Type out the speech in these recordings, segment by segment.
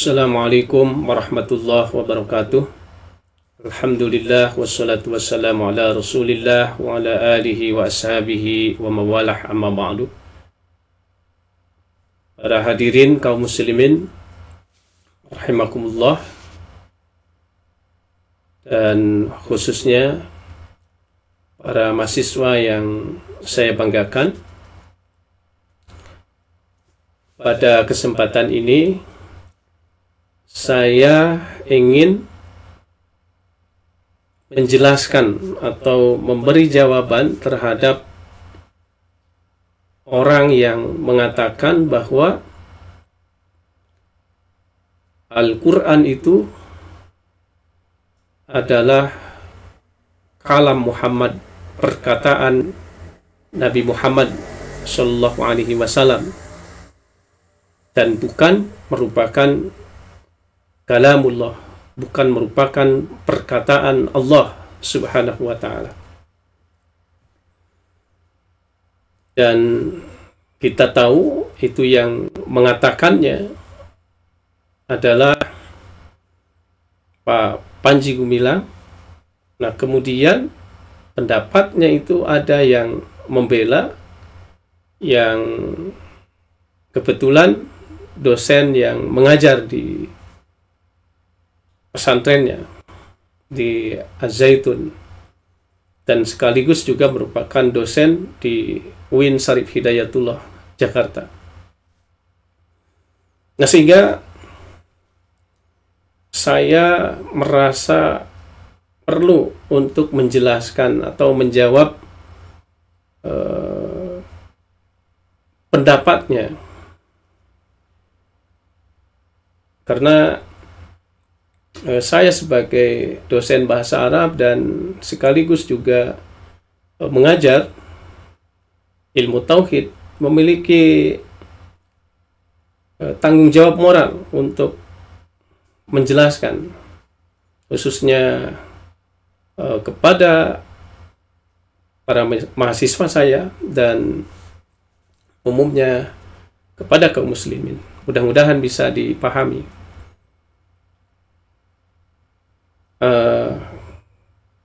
Assalamualaikum warahmatullahi wabarakatuh. Alhamdulillah wassalatu wassalamu ala Rasulillah wa ala alihi wa ashabihi wa mawalah amma ba'du. Para hadirin kaum muslimin rahimakumullah, dan khususnya para mahasiswa yang saya banggakan, pada kesempatan ini saya ingin menjelaskan atau memberi jawaban terhadap orang yang mengatakan bahwa Al-Quran itu adalah kalam Muhammad, perkataan Nabi Muhammad Sallallahu Alaihi Wasallam, dan bukan merupakan kalamullah, bukan merupakan perkataan Allah Subhanahu wa ta'ala. Dan kita tahu itu yang mengatakannya adalah Pak Panji Gumilang. Nah, kemudian pendapatnya itu ada yang membela, yang kebetulan dosen yang mengajar di pesantrennya di Az-Zaitun, dan sekaligus juga merupakan dosen di UIN Syarif Hidayatullah Jakarta. Nah, sehingga saya merasa perlu untuk menjelaskan atau menjawab pendapatnya, karena saya sebagai dosen bahasa Arab dan sekaligus juga mengajar ilmu tauhid memiliki tanggung jawab moral untuk menjelaskan, khususnya kepada para mahasiswa saya dan umumnya kepada kaum muslimin. Mudah-mudahan bisa dipahami.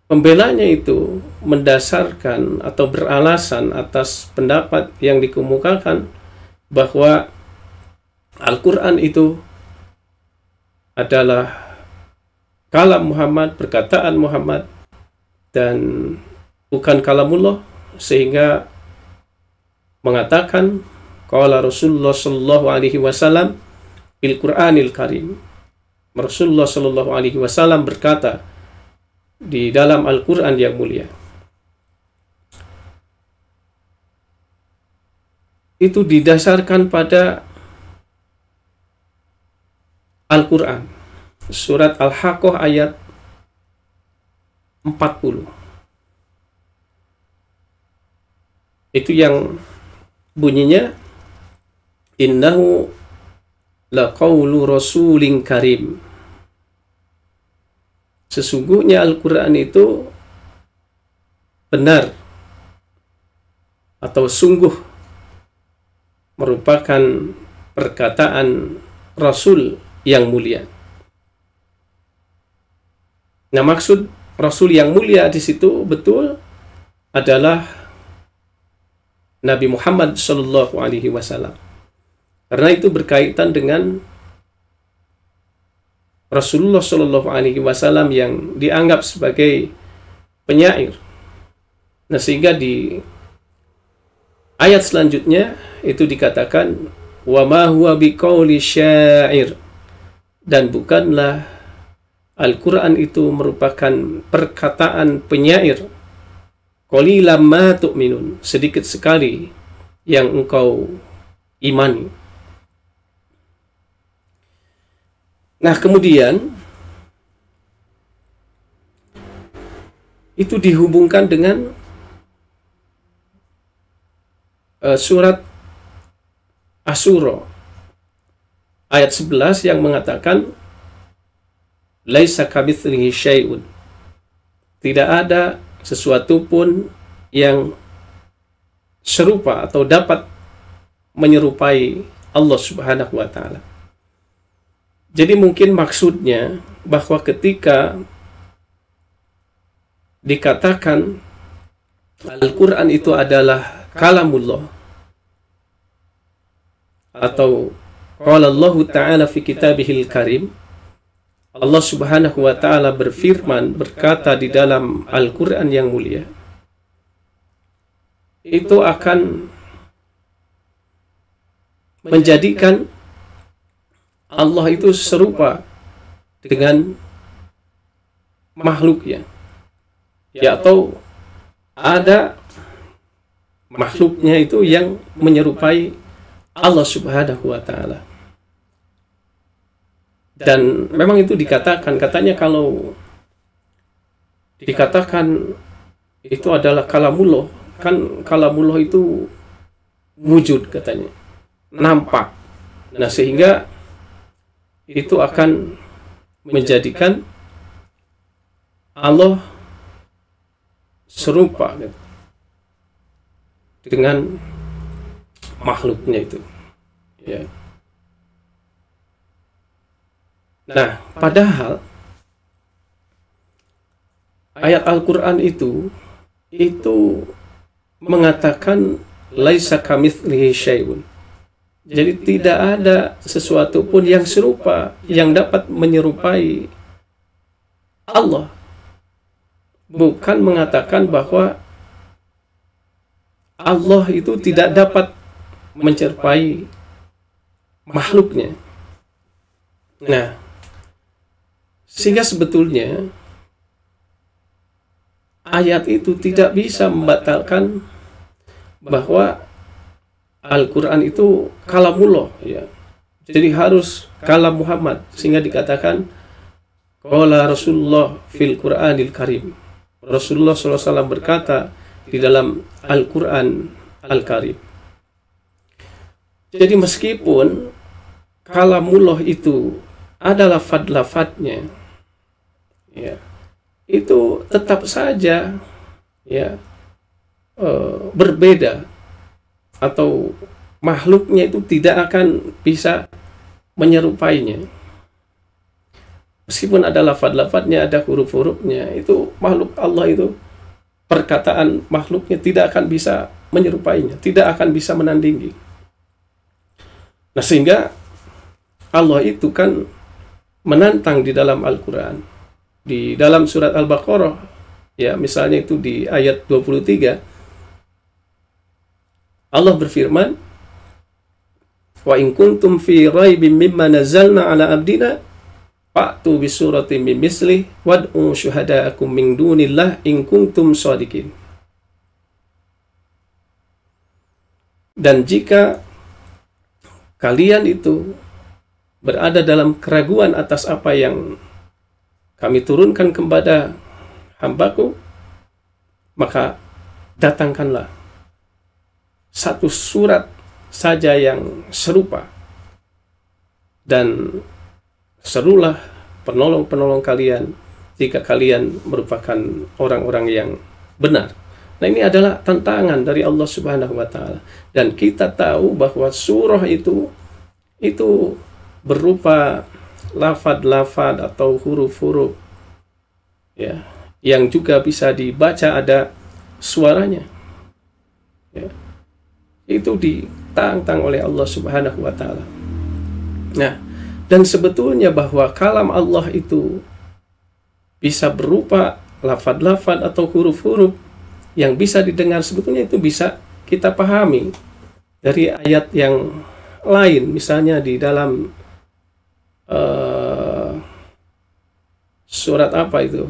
Pembelanya itu mendasarkan atau beralasan atas pendapat yang dikemukakan bahwa Al-Quran itu adalah kalam Muhammad, perkataan Muhammad, dan bukan kalamullah, sehingga mengatakan qala Rasulullah sallallahu alaihi wasallam bil Qur'anil Karim. Rasulullah sallallahu alaihi wasallam berkata di dalam Al-Quran yang mulia. Itu didasarkan pada Al-Quran, surat Al-Haqqah ayat 40. Itu yang bunyinya innahu laqaulu rasulin karim. Sesungguhnya Al-Quran itu benar atau sungguh merupakan perkataan Rasul yang mulia. Nah, maksud Rasul yang mulia di situ betul adalah Nabi Muhammad Sallallahu Alaihi Wasallam, karena itu berkaitan dengan Rasulullah Sallallahu Alaihi Wasallam yang dianggap sebagai penyair. Nah, sehingga di ayat selanjutnya itu dikatakan wa ma huwa biqauli syair, dan bukanlah Al-Quran itu merupakan perkataan penyair. Qalilan ma tu'minun, sedikit sekali yang engkau imani. Nah, kemudian itu dihubungkan dengan surat Asy-Syura ayat 11 yang mengatakan laisa kamitslihi syai'un, tidak ada sesuatu pun yang serupa atau dapat menyerupai Allah Subhanahu wa taala. Jadi mungkin maksudnya bahwa ketika dikatakan Al-Quran itu adalah kalamullah, atau qala Allah Ta'ala fi kitabihil karim, Allah Subhanahu wa Ta'ala berfirman, berkata di dalam Al-Quran yang mulia, itu akan menjadikan Allah itu serupa dengan makhluknya, ya, atau ada makhluknya itu yang menyerupai Allah Subhanahu wa Ta'ala. Dan memang itu dikatakan, katanya kalau dikatakan itu adalah kalamullah, kan kalamullah itu wujud katanya, nampak. Nah, sehingga itu akan menjadikan Allah serupa gitu, dengan makhluknya itu, ya. Nah, padahal ayat Al-Quran itu mengatakan laisa kamitslihi syai'un. Jadi tidak ada sesuatu pun yang serupa, yang dapat menyerupai Allah. Bukan mengatakan bahwa Allah itu tidak dapat menyerupai makhluknya. Nah, sehingga sebetulnya ayat itu tidak bisa membatalkan bahwa Al-Quran itu kalamullah, ya. Jadi harus kalam Muhammad, sehingga dikatakan qala Rasulullah fil Qur'anil Karim. Rasulullah SAW berkata di dalam Al-Quran Al-Karim. Jadi meskipun kalamullah itu ada lafad-lafadnya, ya, itu tetap saja, ya, berbeda, atau makhluknya itu tidak akan bisa menyerupainya. Meskipun ada lafad-lafadnya, ada huruf-hurufnya, itu makhluk Allah itu, perkataan makhluknya tidak akan bisa menyerupainya, tidak akan bisa menandingi. Nah, sehingga Allah itu kan menantang di dalam Al-Quran, di dalam surat Al-Baqarah, ya, misalnya itu di ayat 23, Allah berfirman, wa in kuntum fi raibim mimma nazzalna ala abdina fa'tu bi suratin min mislih wad'u syuhada'akum min dunillah in kuntum shadiqin. Dan jika kalian itu berada dalam keraguan atas apa yang kami turunkan kepada hambaku, maka datangkanlah satu surat saja yang serupa, dan serulah penolong-penolong kalian jika kalian merupakan orang-orang yang benar. Nah, ini adalah tantangan dari Allah Subhanahu wa Ta'ala, dan kita tahu bahwa surah itu berupa lafad-lafad atau huruf-huruf, ya, yang juga bisa dibaca ada suaranya, ya. Itu ditantang oleh Allah Subhanahu wa Ta'ala. Nah, dan sebetulnya bahwa kalam Allah itu bisa berupa lafad-lafad atau huruf-huruf yang bisa didengar, sebetulnya itu bisa kita pahami dari ayat yang lain, misalnya di dalam surat apa itu,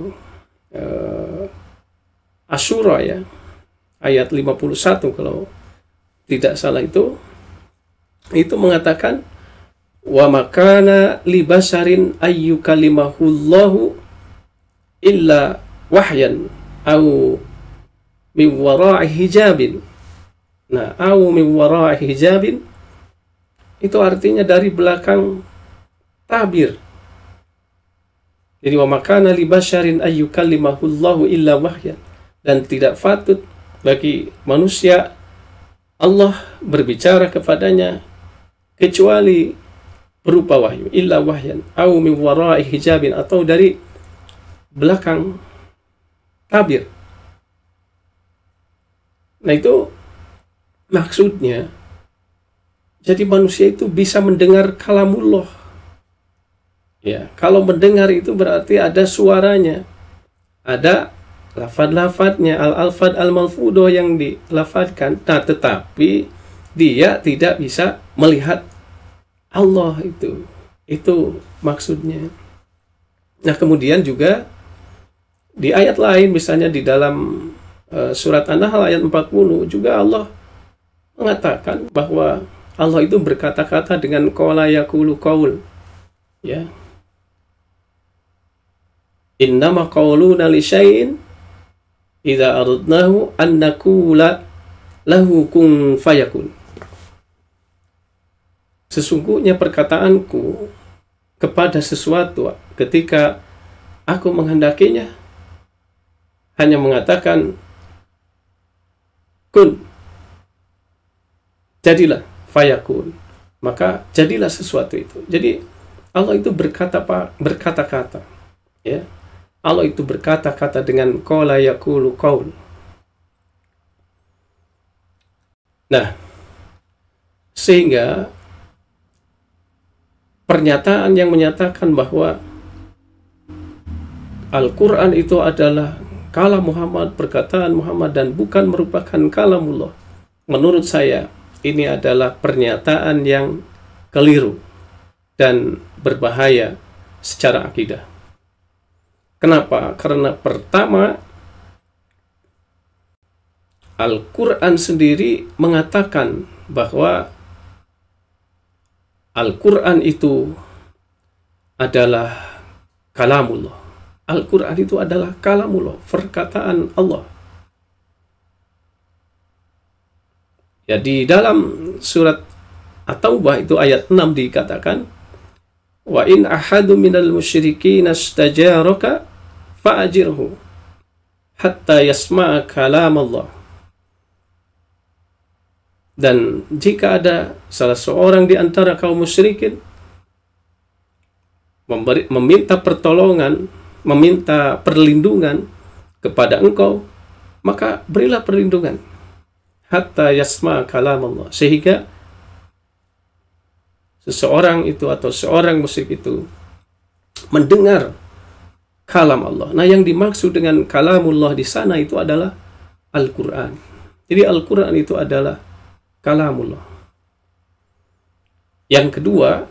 Asyura, ya, ayat 51 kalau tidak salah, itu mengatakan wa makana li basarin ayyukalimahullahu illa wahyan au min wara'i hijabin. Nah, au min wara'i hijabin itu artinya dari belakang tabir. Jadi wa makana li basarin ayyukalimahullahu illa wahyan, dan tidak patut bagi manusia Allah berbicara kepadanya kecuali berupa wahyu, illa wahyan au min wara'i hijabin, atau dari belakang tabir. Nah, itu maksudnya, jadi manusia itu bisa mendengar kalamullah. Ya, kalau mendengar itu berarti ada suaranya, ada lafad-lafadnya, al-alfad al-malfudoh yang dilafadkan. Nah, tetapi dia tidak bisa melihat Allah itu. Itu maksudnya. Nah, kemudian juga di ayat lain, misalnya di dalam surat An-Nahl ayat 40 juga Allah mengatakan bahwa Allah itu berkata-kata dengan qala yaqulu qaul. Ya. Innama qauluna li syai'in idza aradnahu an naqula lahu kun fayakun. Sesungguhnya perkataanku kepada sesuatu ketika aku menghendakinya hanya mengatakan kun, jadilah, fayakun, maka jadilah sesuatu itu. Jadi Allah itu berkata-kata, ya. Allah itu berkata-kata dengan qala yaqulu qaul. Nah, sehingga pernyataan yang menyatakan bahwa Al-Quran itu adalah kalam Muhammad, perkataan Muhammad, dan bukan merupakan kalamullah, menurut saya ini adalah pernyataan yang keliru dan berbahaya secara akidah. Kenapa? Karena pertama, Al-Quran sendiri mengatakan bahwa Al-Quran itu adalah kalamullah. Al-Quran itu adalah kalamullah, perkataan Allah. Ya, di dalam surat At-Taubah itu ayat 6 dikatakan, wa in ahadu minal musyrikin astajaraka fa'ajirhu hatta yasma'a kalam Allah. Dan jika ada salah seorang di antara kaum musyrikin meminta pertolongan, meminta perlindungan kepada engkau, maka berilah perlindungan hatta yasma kalam Allah, sehingga seseorang itu atau seorang musyrik itu mendengar kalam Allah. Nah, yang dimaksud dengan kalamullah di sana itu adalah Al-Quran. Jadi Al-Quran itu adalah kalamullah. Yang kedua,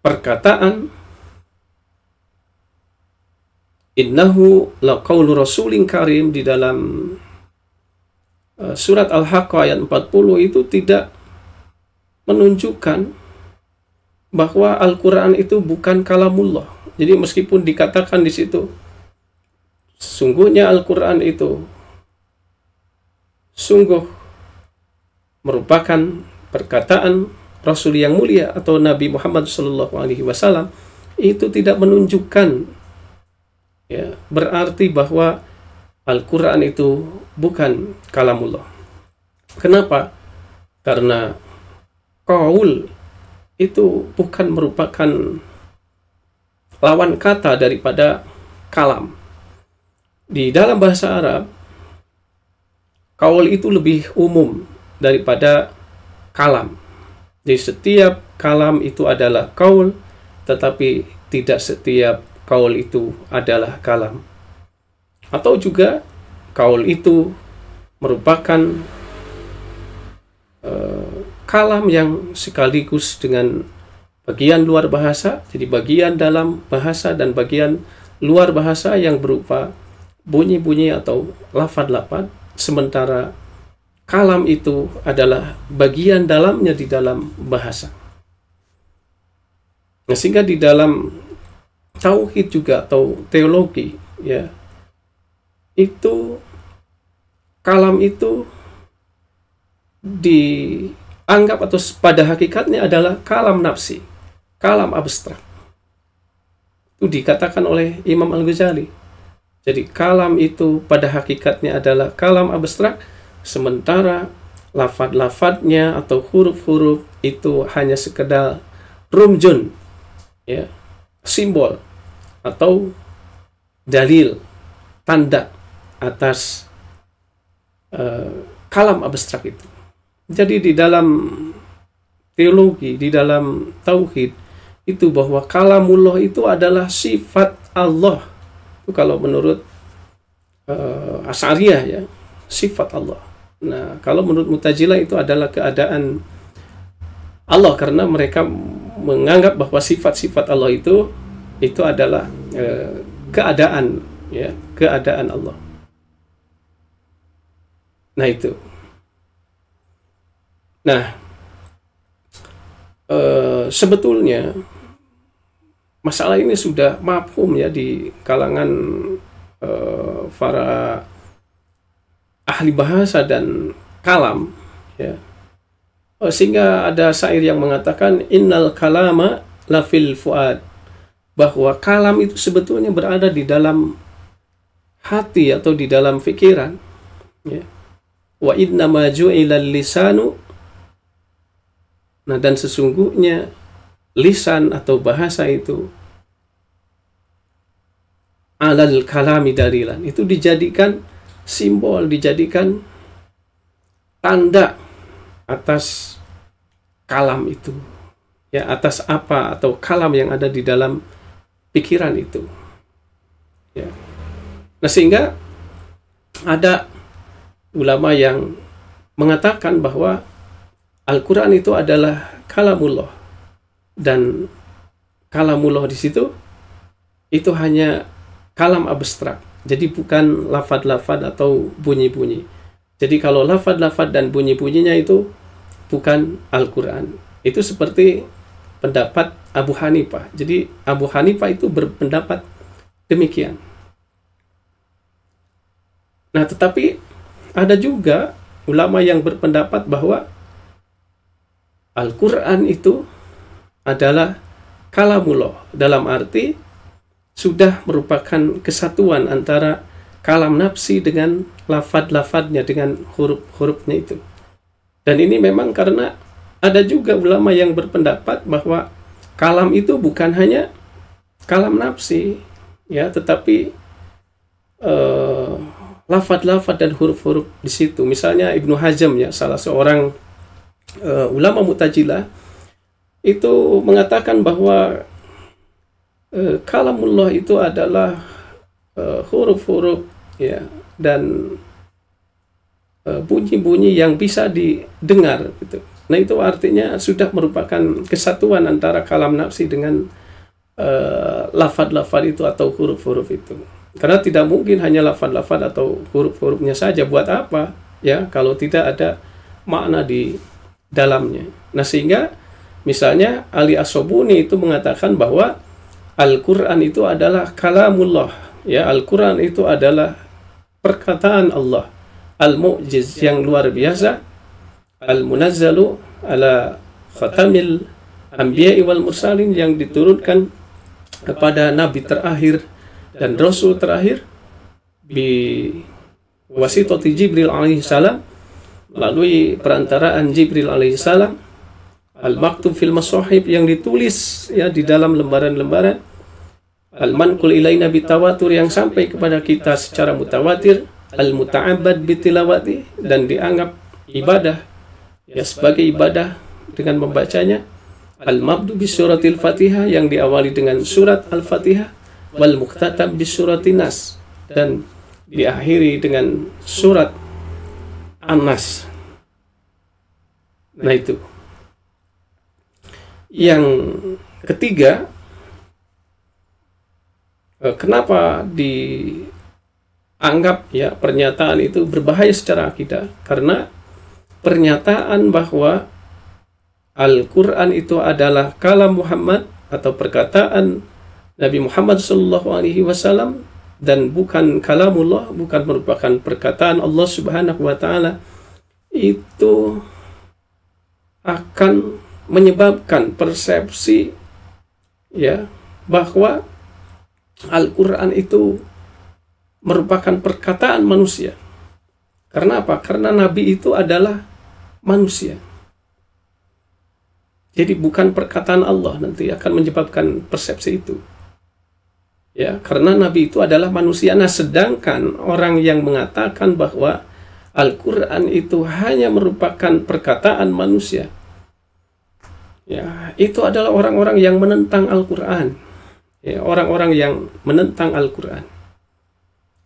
perkataan innahu laqaulu rasulin karim di dalam surat Al-Haqqah ayat 40 itu tidak menunjukkan bahwa Al-Quran itu bukan kalamullah. Jadi meskipun dikatakan di situ sesungguhnya Al-Quran itu sungguh merupakan perkataan Rasul yang mulia atau Nabi Muhammad SAW, itu tidak menunjukkan, ya, berarti bahwa Al-Quran itu bukan kalamullah. Kenapa? Karena qaul itu bukan merupakan lawan kata daripada kalam. Di dalam bahasa Arab, qaul itu lebih umum daripada kalam. Jadi setiap kalam itu adalah qaul, tetapi tidak setiap qaul itu adalah kalam. Atau juga qaul itu merupakan kalam yang sekaligus dengan bagian luar bahasa. Jadi bagian dalam bahasa dan bagian luar bahasa yang berupa bunyi-bunyi atau lafad-lafad, sementara kalam itu adalah bagian dalamnya di dalam bahasa. Nah, sehingga di dalam tauhid juga atau teologi, ya, itu kalam itu dianggap atau pada hakikatnya adalah kalam nafsi, kalam abstrak. Itu dikatakan oleh Imam Al-Ghazali. Jadi kalam itu pada hakikatnya adalah kalam abstrak, sementara lafad-lafadnya atau huruf-huruf itu hanya sekedar rumjun, ya, simbol atau dalil, tanda atas kalam abstrak itu. Jadi di dalam teologi, di dalam tauhid itu bahwa kalamullah itu adalah sifat Allah. Itu kalau menurut Asy'ariyah, ya, sifat Allah. Nah, kalau menurut Mu'tazilah itu adalah keadaan Allah, karena mereka menganggap bahwa sifat-sifat Allah itu adalah keadaan, ya, keadaan Allah. Nah, itu. Nah, sebetulnya masalah ini sudah mafhum, ya, di kalangan para ahli bahasa dan kalam, ya, sehingga ada syair yang mengatakan innal kalama lafil fuad, bahwa kalam itu sebetulnya berada di dalam hati atau di dalam pikiran, ya. Wa inna ma ju'ilal lisanu, nah, dan sesungguhnya lisan atau bahasa itu alal kalami dalilan, itu dijadikan simbol, dijadikan tanda atas kalam itu, ya, atas apa atau kalam yang ada di dalam pikiran itu, ya. Nah, sehingga ada ulama yang mengatakan bahwa Al-Quran itu adalah kalamullah, dan kalamullah di situ itu hanya kalam abstrak, jadi bukan lafad-lafad atau bunyi-bunyi. Jadi kalau lafad-lafad dan bunyi-bunyinya itu bukan Al-Quran. Itu seperti pendapat Abu Hanifah. Jadi Abu Hanifah itu berpendapat demikian. Nah, tetapi ada juga ulama yang berpendapat bahwa Al-Quran itu adalah kalamullah, dalam arti sudah merupakan kesatuan antara kalam nafsi dengan lafad-lafadnya, dengan huruf-hurufnya itu. Dan ini memang karena ada juga ulama yang berpendapat bahwa kalam itu bukan hanya kalam nafsi, ya, tetapi lafad-lafad dan huruf-huruf di situ. Misalnya Ibnu Hazm, ya, salah seorang ulama Mu'tazilah, itu mengatakan bahwa kalamullah itu adalah huruf-huruf, ya, dan bunyi-bunyi yang bisa didengar, gitu. Nah, itu artinya sudah merupakan kesatuan antara kalam nafsi dengan lafad-lafad itu atau huruf-huruf itu. Karena tidak mungkin hanya lafad-lafad atau huruf-hurufnya saja, buat apa, ya, kalau tidak ada makna di dalamnya. Nah, sehingga misalnya Ali As-Sobuni itu mengatakan bahwa Al-Quran itu adalah kalamullah, ya, Al-Quran itu adalah perkataan Allah, al-mu'jiz, yang luar biasa, al-munazzalu ala khatamil anbiya'i wal mursalin, yang diturunkan kepada nabi terakhir dan rasul terakhir bi wasitati Jibril alaihi salam, melalui perantaraan Jibril alaihi salam, al-maktub fil masahib, yang ditulis, ya, di dalam lembaran-lembaran, al-manqul ilaina bitawatur, yang sampai kepada kita secara mutawatir, al-muta'abbad bitilawati, dan dianggap ibadah, ya, sebagai ibadah dengan membacanya, al-mabdu bisuratil Fatihah, yang diawali dengan surat Al-Fatihah, wal mukhtatam bisuratin Nas, dan diakhiri dengan surat An-Nas. Nah, itu. Yang ketiga, kenapa dianggap, ya, pernyataan itu berbahaya secara akidah? Karena pernyataan bahwa Al-Quran itu adalah kalam Muhammad atau perkataan Nabi Muhammad SAW, dan bukan kalamullah, bukan merupakan perkataan Allah Subhanahu wa Ta'ala, itu akan menyebabkan persepsi, ya, bahwa Al-Quran itu merupakan perkataan manusia. Karena apa? Karena Nabi itu adalah manusia. Jadi bukan perkataan Allah nanti akan menyebabkan persepsi itu. Ya, karena Nabi itu adalah manusia. Nah, sedangkan orang yang mengatakan bahwa Al-Quran itu hanya merupakan perkataan manusia, ya, itu adalah orang-orang yang menentang Al-Quran. Ya, orang-orang yang menentang Al-Quran.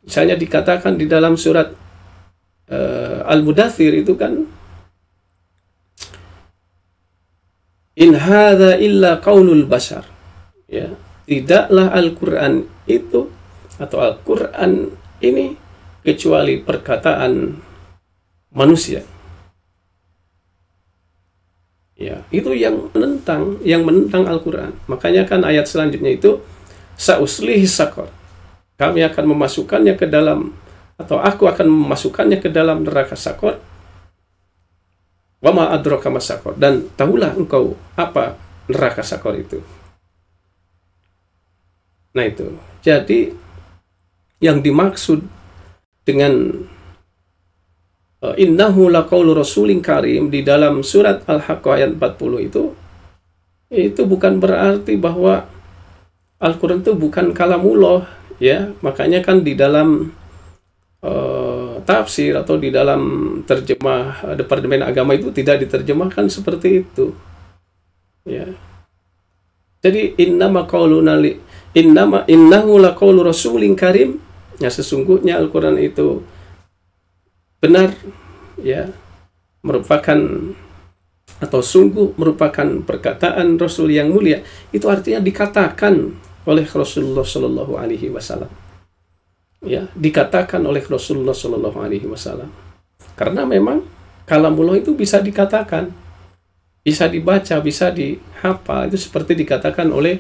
Misalnya dikatakan di dalam surat Al-Mudaththir itu kan, in hadza illa qaulul bashar. Ya, tidaklah Al-Quran itu atau Al-Quran ini kecuali perkataan manusia. Ya, itu yang menentang Al-Quran. Makanya kan ayat selanjutnya itu sa'uslihi saqar. Kami akan memasukkannya ke dalam, atau aku akan memasukkannya ke dalam neraka Saqar. Wa ma adraka mas Saqar, dan tahulah engkau apa neraka Saqar itu. Nah, itu. Jadi yang dimaksud dengan innahu laqaulu rasulin karim di dalam surat Al-Haqqah ayat 40 itu bukan berarti bahwa Al-Quran itu bukan kalamullah, ya. Makanya kan di dalam tafsir atau di dalam terjemah Departemen Agama itu tidak diterjemahkan seperti itu, ya. Jadi innahu laqaulu rasulin karim, ya, sesungguhnya Al-Quran itu benar, ya, merupakan atau sungguh merupakan perkataan Rasul yang mulia. Itu artinya dikatakan oleh Rasulullah Shallallahu Alaihi Wasallam. Ya, dikatakan oleh Rasulullah Shallallahu Alaihi Wasallam. Karena memang kalamullah itu bisa dikatakan, bisa dibaca, bisa dihafal. Itu seperti dikatakan oleh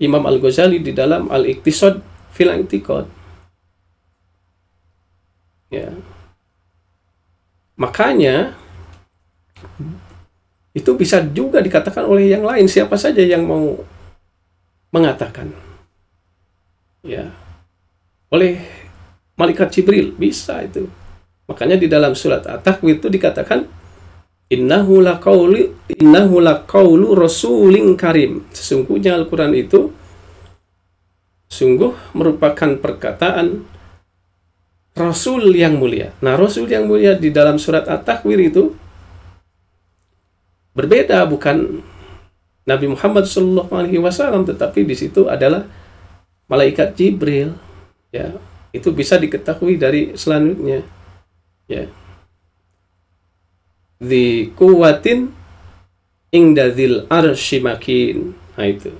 Imam Al-Ghazali di dalam Al-Iqtisad fil I'tiqad. Ya. Makanya itu bisa juga dikatakan oleh yang lain, siapa saja yang mau mengatakan. Ya. Oleh malaikat Jibril bisa itu. Makanya di dalam surat At-Takwir itu dikatakan innahu laqaulu rasulin karim. Sesungguhnya Al-Quran itu sungguh merupakan perkataan Rasul yang mulia. Nah, Rasul yang mulia di dalam surat At-Takwir itu berbeda, bukan Nabi Muhammad SAW, tetapi di situ adalah malaikat Jibril. Ya, itu bisa diketahui dari selanjutnya. Ya. Dzi quwwatin inda dzil arsy makin. Nah, itu.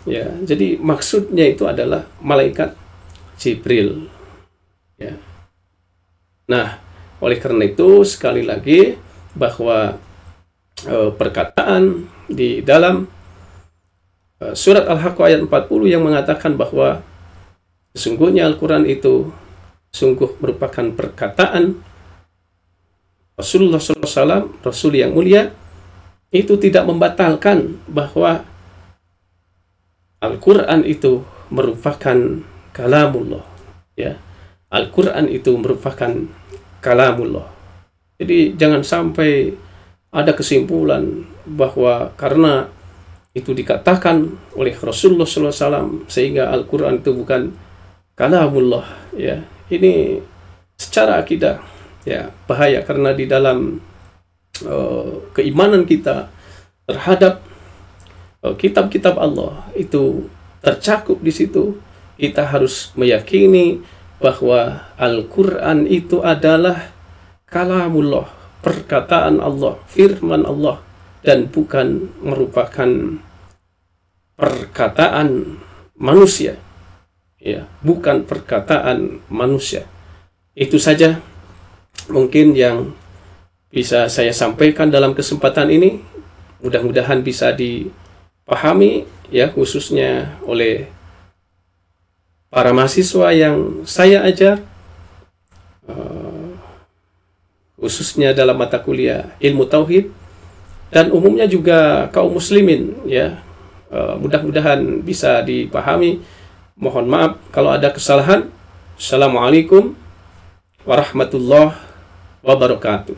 Ya, jadi maksudnya itu adalah malaikat Jibril. Ya. Nah, oleh karena itu sekali lagi bahwa perkataan di dalam surat Al-Haqqah ayat 40 yang mengatakan bahwa sesungguhnya Al-Quran itu sungguh merupakan perkataan Rasulullah SAW, Rasul yang mulia, itu tidak membatalkan bahwa Al-Quran itu merupakan kalamullah. Ya, Al-Quran itu merupakan kalamullah. Jadi jangan sampai ada kesimpulan bahwa karena itu dikatakan oleh Rasulullah SAW sehingga Al-Quran itu bukan kalamullah. Ya, ini secara akidah, ya, bahaya, karena di dalam keimanan kita terhadap kitab-kitab Allah itu tercakup di situ. Kita harus meyakini bahwa Al-Quran itu adalah kalamullah, perkataan Allah, firman Allah, dan bukan merupakan perkataan manusia. Ya, bukan perkataan manusia. Itu saja mungkin yang bisa saya sampaikan dalam kesempatan ini. Mudah-mudahan bisa dipahami, ya, khususnya oleh para mahasiswa yang saya ajar, khususnya dalam mata kuliah ilmu tauhid, dan umumnya juga kaum muslimin, ya. Mudah-mudahan bisa dipahami. Mohon maaf kalau ada kesalahan. Assalamualaikum warahmatullahi wabarakatuh.